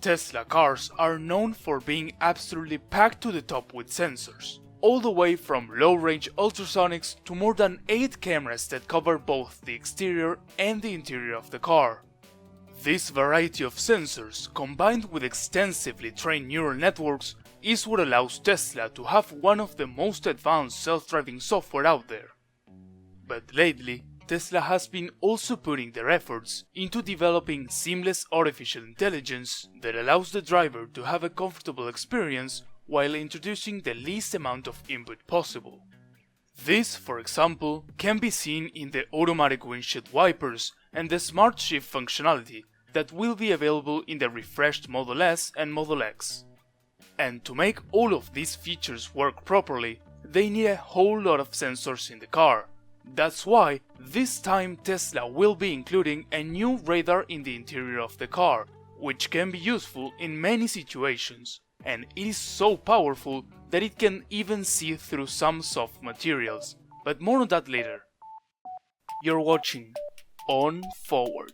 Tesla cars are known for being absolutely packed to the top with sensors, all the way from low-range ultrasonics to more than 8 cameras that cover both the exterior and the interior of the car. This variety of sensors, combined with extensively trained neural networks, is what allows Tesla to have one of the most advanced self-driving software out there. But lately, Tesla has been also putting their efforts into developing seamless artificial intelligence that allows the driver to have a comfortable experience while introducing the least amount of input possible. This, for example, can be seen in the automatic windshield wipers and the Smart Shift functionality that will be available in the refreshed Model S and Model X. And to make all of these features work properly, they need a whole lot of sensors in the car. That's why this time Tesla will be including a new radar in the interior of the car, which can be useful in many situations, and it is so powerful that it can even see through some soft materials, but more on that later. You're watching On Forward.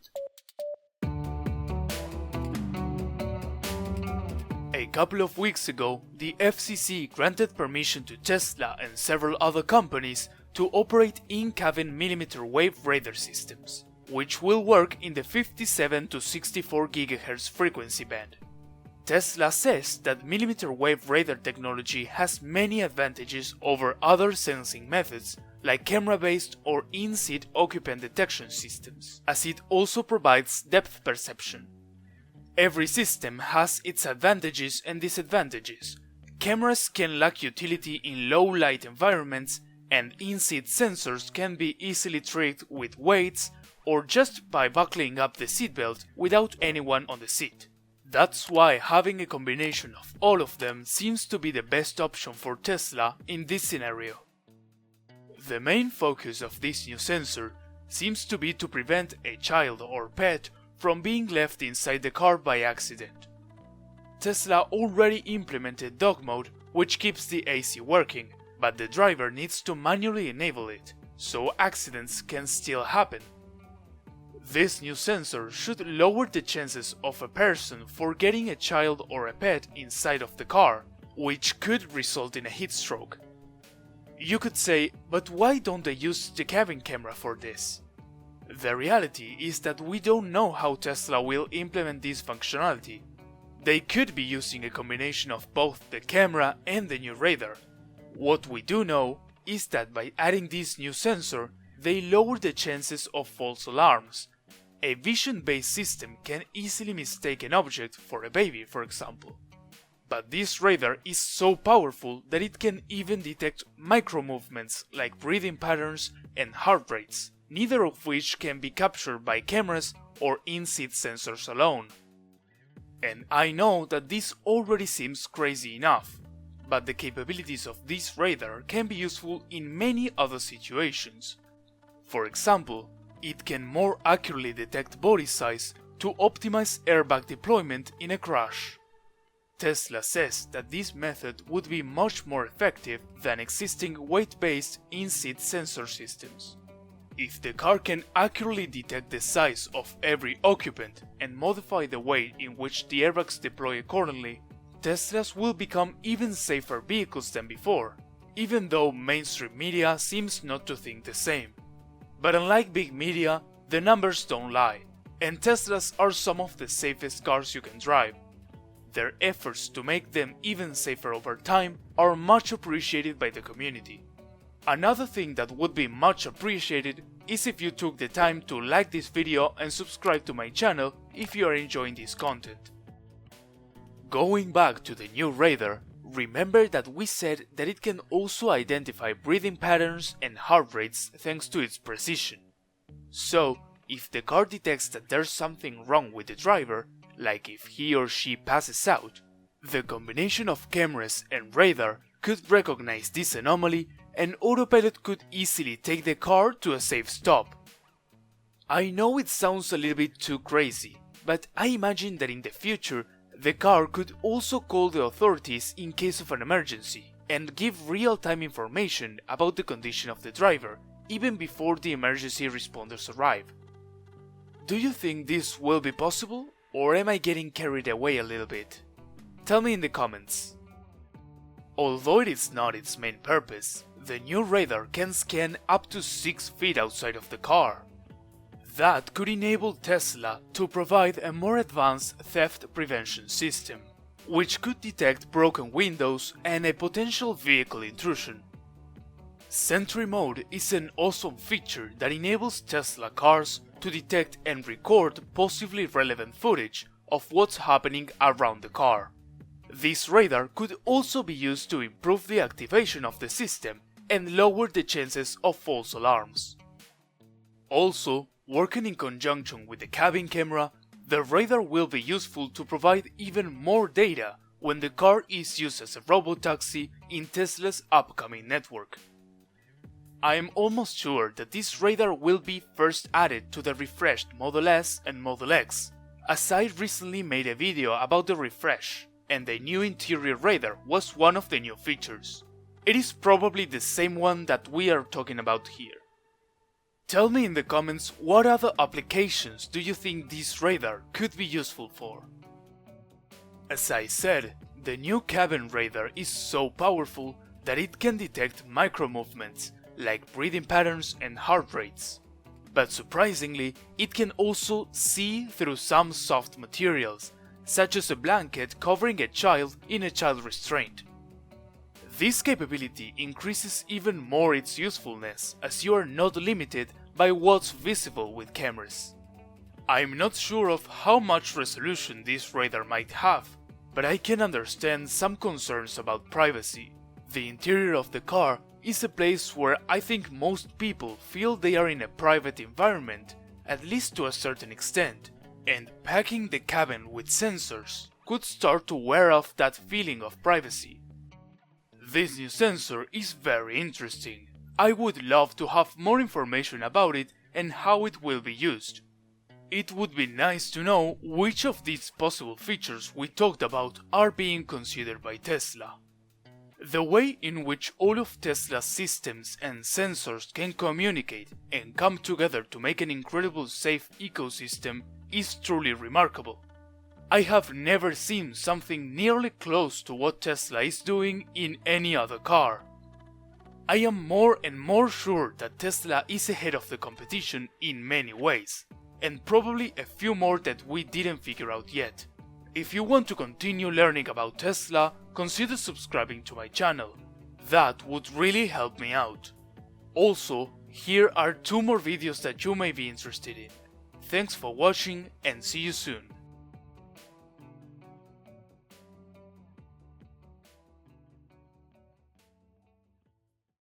A couple of weeks ago, the FCC granted permission to Tesla and several other companies to operate in-cabin millimeter wave radar systems, which will work in the 57 to 64 GHz frequency band. Tesla says that millimeter wave radar technology has many advantages over other sensing methods like camera-based or in-seat occupant detection systems, as it also provides depth perception. Every system has its advantages and disadvantages. Cameras can lack utility in low-light environments, and in-seat sensors can be easily tricked with weights or just by buckling up the seatbelt without anyone on the seat. That's why having a combination of all of them seems to be the best option for Tesla in this scenario. The main focus of this new sensor seems to be to prevent a child or pet from being left inside the car by accident. Tesla already implemented dog mode, which keeps the AC working, but the driver needs to manually enable it, so accidents can still happen. This new sensor should lower the chances of a person forgetting a child or a pet inside of the car, which could result in a heat stroke. You could say, but why don't they use the cabin camera for this? The reality is that we don't know how Tesla will implement this functionality. They could be using a combination of both the camera and the new radar. What we do know is that by adding this new sensor, they lower the chances of false alarms. A vision-based system can easily mistake an object for a baby, for example. But this radar is so powerful that it can even detect micro-movements like breathing patterns and heart rates, neither of which can be captured by cameras or in-seat sensors alone. And I know that this already seems crazy enough, but the capabilities of this radar can be useful in many other situations. For example, it can more accurately detect body size to optimize airbag deployment in a crash. Tesla says that this method would be much more effective than existing weight-based in-seat sensor systems. If the car can accurately detect the size of every occupant and modify the way in which the airbags deploy accordingly, Teslas will become even safer vehicles than before, even though mainstream media seems not to think the same. But unlike big media, the numbers don't lie, and Teslas are some of the safest cars you can drive. Their efforts to make them even safer over time are much appreciated by the community. Another thing that would be much appreciated is if you took the time to like this video and subscribe to my channel if you are enjoying this content. Going back to the new radar, remember that we said that it can also identify breathing patterns and heart rates thanks to its precision. So, if the car detects that there's something wrong with the driver, like if he or she passes out, the combination of cameras and radar could recognize this anomaly and autopilot could easily take the car to a safe stop. I know it sounds a little bit too crazy, but I imagine that in the future the car could also call the authorities in case of an emergency and give real-time information about the condition of the driver, even before the emergency responders arrive. Do you think this will be possible? Or am I getting carried away a little bit? Tell me in the comments. Although it is not its main purpose, the new radar can scan up to 6 feet outside of the car. That could enable Tesla to provide a more advanced theft prevention system, which could detect broken windows and a potential vehicle intrusion. Sentry Mode is an awesome feature that enables Tesla cars to detect and record possibly relevant footage of what's happening around the car. This radar could also be used to improve the activation of the system and lower the chances of false alarms. Also, working in conjunction with the cabin camera, the radar will be useful to provide even more data when the car is used as a robotaxi in Tesla's upcoming network. I am almost sure that this radar will be first added to the refreshed Model S and Model X, as I recently made a video about the refresh, and the new interior radar was one of the new features. It is probably the same one that we are talking about here. Tell me in the comments what other applications do you think this radar could be useful for. As I said, the new cabin radar is so powerful that it can detect micro movements like breathing patterns and heart rates. But surprisingly, it can also see through some soft materials, such as a blanket covering a child in a child restraint. This capability increases even more its usefulness, as you are not limited by what's visible with cameras. I'm not sure of how much resolution this radar might have, but I can understand some concerns about privacy. The interior of the car is a place where I think most people feel they are in a private environment, at least to a certain extent, and packing the cabin with sensors could start to wear off that feeling of privacy. This new sensor is very interesting. I would love to have more information about it and how it will be used. It would be nice to know which of these possible features we talked about are being considered by Tesla. The way in which all of Tesla's systems and sensors can communicate and come together to make an incredible safe ecosystem is truly remarkable. I have never seen something nearly close to what Tesla is doing in any other car. I am more and more sure that Tesla is ahead of the competition in many ways, and probably a few more that we didn't figure out yet. If you want to continue learning about Tesla, consider subscribing to my channel. That would really help me out. Also, here are 2 more videos that you may be interested in. Thanks for watching and see you soon.